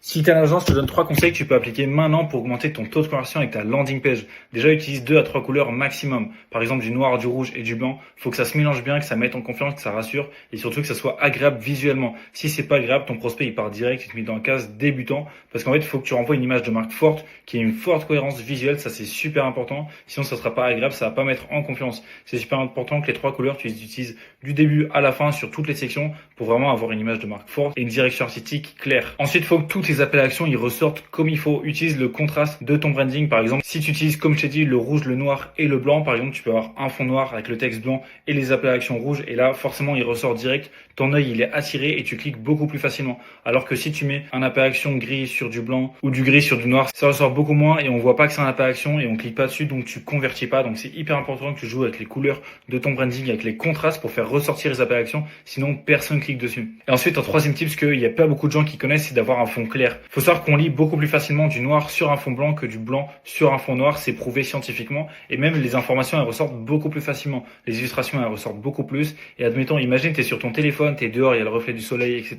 Si tu es une agence, je te donne 3 conseils que tu peux appliquer maintenant pour augmenter ton taux de conversion avec ta landing page. Déjà, utilise 2 à 3 couleurs maximum. Par exemple, du noir, du rouge et du blanc. Il faut que ça se mélange bien, que ça mette en confiance, que ça rassure et surtout que ça soit agréable visuellement. Si c'est pas agréable, ton prospect il part direct, il te met dans la case débutant parce qu'en fait, il faut que tu renvoies une image de marque forte, qui ait une forte cohérence visuelle. Ça, c'est super important. Sinon, ça sera pas agréable, ça va pas mettre en confiance. C'est super important que les 3 couleurs, tu les utilises du début à la fin sur toutes les sections pour vraiment avoir une image de marque forte et une direction artistique claire. Ensuite, il faut que tous tes appels à action ils ressortent comme il faut. Utilise le contraste de ton branding. Par exemple, si tu utilises, comme je t'ai dit, le rouge, le noir et le blanc, par exemple, tu peux avoir un fond noir avec le texte blanc et les appels à action rouges. Et là, forcément, il ressort direct. Ton œil, il est attiré et tu cliques beaucoup plus facilement. Alors que si tu mets un appel à action gris sur du blanc ou du gris sur du noir, ça ressort beaucoup moins et on voit pas que c'est un appel à action et on clique pas dessus, donc tu convertis pas. Donc c'est hyper important que tu joues avec les couleurs de ton branding, avec les contrastes pour faire ressortir les appels à action. Sinon, personne clique dessus. Et ensuite, un troisième tip, ce qu'il y a pas beaucoup de gens qui connaissent, c'est d'avoir un fond clair. Faut savoir qu'on lit beaucoup plus facilement du noir sur un fond blanc que du blanc sur un fond noir. C'est prouvé scientifiquement. Et même les informations, elles ressortent beaucoup plus facilement. Les illustrations, elles ressortent beaucoup plus. Et admettons, imagine, t'es sur ton téléphone, t'es dehors, il y a le reflet du soleil, etc.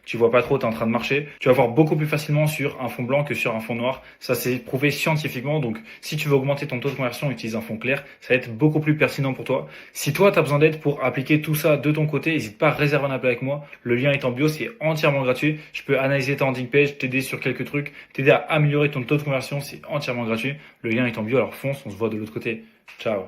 Tu vois pas trop, t'es en train de marcher. Tu vas voir beaucoup plus facilement sur un fond blanc que sur un fond noir. Ça, c'est prouvé scientifiquement. Donc, si tu veux augmenter ton taux de conversion, utilise un fond clair. Ça va être beaucoup plus pertinent pour toi. Si toi, t'as besoin d'aide pour appliquer tout ça de ton côté, n'hésite pas à réserver un appel avec moi. Le lien est en bio, c'est entièrement gratuit. Je peux analyser ta landing page, t'aider sur quelques trucs, t'aider à améliorer ton taux de conversion, c'est entièrement gratuit. Le lien est en bio, alors fonce, on se voit de l'autre côté. Ciao.